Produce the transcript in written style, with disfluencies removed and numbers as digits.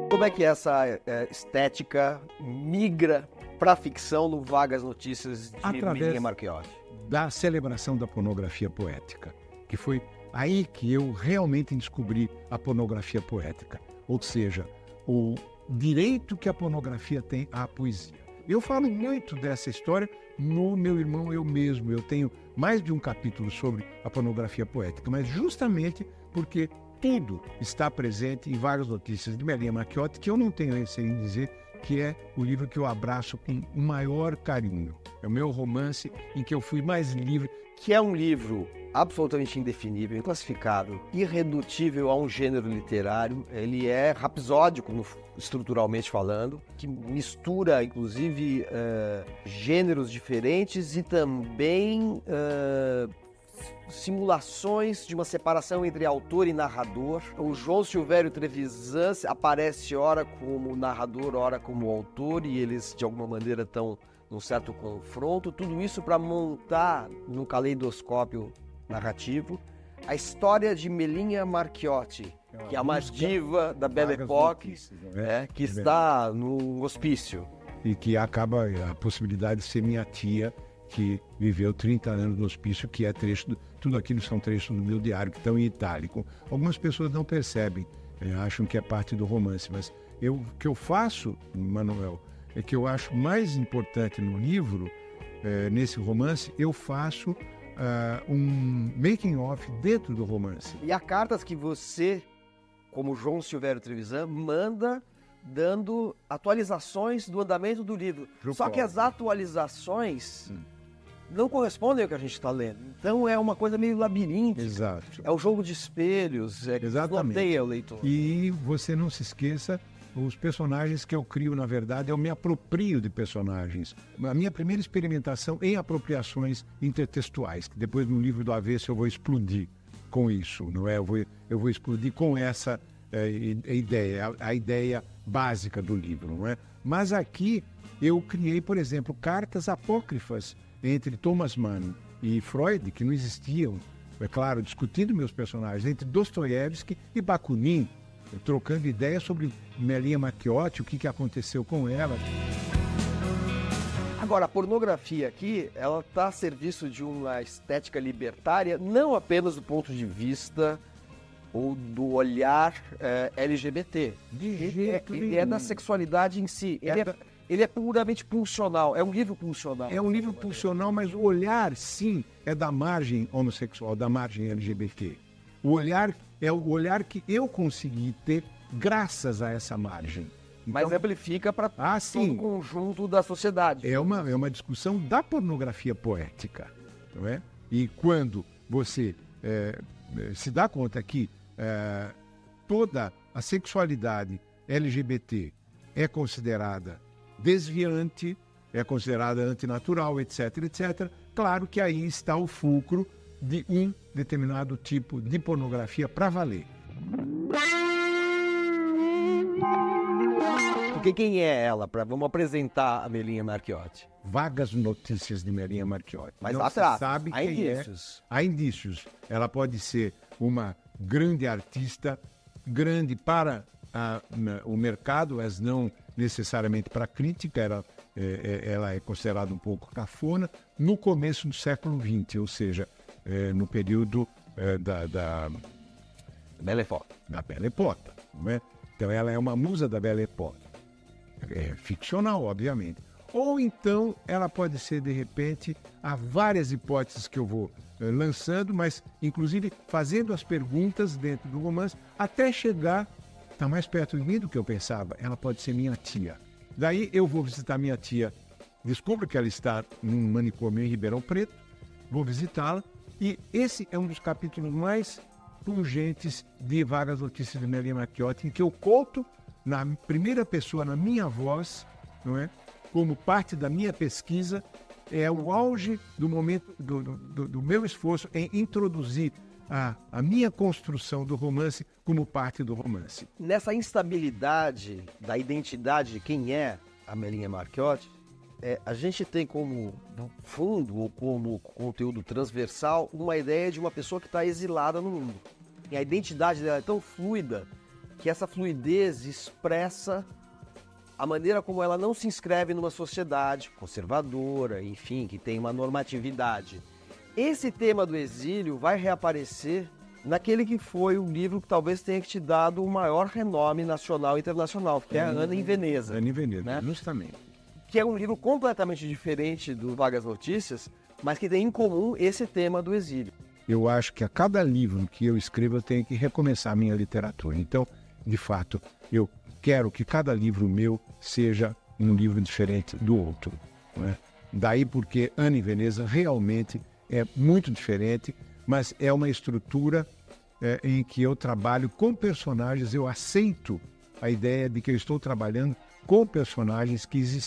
Como é que essa estética migra para a ficção no Vagas Notícias de Melinha Marchiotti? Da celebração da pornografia poética, que foi aí que eu realmente descobri a pornografia poética, ou seja, o direito que a pornografia tem à poesia. Eu falo muito dessa história no Meu Irmão, Eu Mesmo. Eu tenho mais de um capítulo sobre a pornografia poética, mas justamente porque tudo está presente em Vagas Notícias de Melinha Marchiotti, que eu não tenho receio em dizer que é o livro que eu abraço com o maior carinho. É o meu romance em que eu fui mais livre. Que é um livro absolutamente indefinível, inclassificável, irredutível a um gênero literário. Ele é rapsódico, estruturalmente falando, que mistura, inclusive, gêneros diferentes e também simulações de uma separação entre autor e narrador. O João Silvério Trevisan aparece ora como narrador, ora como autor, e eles de alguma maneira estão num certo confronto. Tudo isso para montar no caleidoscópio narrativo a história de Melinha Marchiotti, que é uma diva da Belle Époque, que está no hospício. E que acaba a possibilidade de ser minha tia, que viveu 30 anos no hospício, que é trecho, tudo aquilo são trechos do meu diário, que estão em itálico. Algumas pessoas não percebem, acham que é parte do romance, mas o que eu faço, Manuel, é que eu acho mais importante no livro, nesse romance, eu faço um making-of dentro do romance. E há cartas que você, como João Silvério Trevisan, manda dando atualizações do andamento do livro. Só que as atualizações não correspondem ao que a gente está lendo. Então é uma coisa meio labiríntica. Exato. É o jogo de espelhos, Exatamente. Desbloqueia o leitor. E você não se esqueça, os personagens que eu crio, na verdade, eu me aproprio de personagens. A minha primeira experimentação em apropriações intertextuais, que depois no livro do Avesso eu vou explodir com isso, não é? Eu vou explodir com essa ideia, a ideia básica do livro, não é? Mas aqui eu criei, por exemplo, cartas apócrifas entre Thomas Mann e Freud, que não existiam, é claro, discutindo meus personagens, entre Dostoiévski e Bakunin, trocando ideias sobre Melinha Marchiotti, o que aconteceu com ela. Agora, a pornografia aqui, ela está a serviço de uma estética libertária, não apenas do ponto de vista ou do olhar LGBT. Ele é da sexualidade em si. Ele é puramente pulsional, é um livro pulsional. É um livro pulsional, mas o olhar, sim, é da margem homossexual, da margem LGBT. O olhar é o olhar que eu consegui ter graças a essa margem. Então, mas amplifica para todo o conjunto da sociedade. É uma discussão da pornografia poética, não é? E quando você se dá conta que toda a sexualidade LGBT é considerada desviante, é considerada antinatural, etc., etc., claro que aí está o fulcro de um determinado tipo de pornografia para valer. Porque quem é ela? Vamos apresentar a Melinha Marchiotti. Vagas Notícias de Melinha Marchiotti. Mas não lá se atrás, sabe há quem indícios. Há indícios. Ela pode ser uma grande artista, grande para o mercado, mas não necessariamente para a crítica. Ela é considerada um pouco cafona no começo do século XX, ou seja, no período da Belle Époque. Da Belle Époque, não é? Então ela é uma musa da Belle Époque. É ficcional, obviamente. Ou então ela pode ser, de repente, há várias hipóteses que eu vou lançando, mas inclusive fazendo as perguntas dentro do romance, até chegar, está mais perto de mim do que eu pensava, ela pode ser minha tia. Daí eu vou visitar minha tia, descubro que ela está num manicômio em Ribeirão Preto, vou visitá-la, e esse é um dos capítulos mais pungentes de Vagas Notícias de Melinha Marchiotti, em que eu conto na primeira pessoa, na minha voz, não é? Como parte da minha pesquisa, é o auge do momento do meu esforço em introduzir a minha construção do romance como parte do romance. Nessa instabilidade da identidade de quem é a Melinha Marchiotti, a gente tem como fundo ou como conteúdo transversal uma ideia de uma pessoa que está exilada no mundo. E a identidade dela é tão fluida que essa fluidez expressa a maneira como ela não se inscreve numa sociedade conservadora, enfim, que tem uma normatividade. Esse tema do exílio vai reaparecer naquele que foi o livro que talvez tenha te dado o maior renome nacional e internacional, que é Ana em Veneza. Ana em Veneza, né? Justamente. Que é um livro completamente diferente do Vagas Notícias, mas que tem em comum esse tema do exílio. Eu acho que a cada livro que eu escrevo eu tenho que recomeçar a minha literatura. Então, de fato, eu quero que cada livro meu seja um livro diferente do outro. Não é? Daí porque Ana em Veneza realmente é muito diferente, mas é uma estrutura em que eu trabalho com personagens, eu aceito a ideia de que eu estou trabalhando com personagens que existem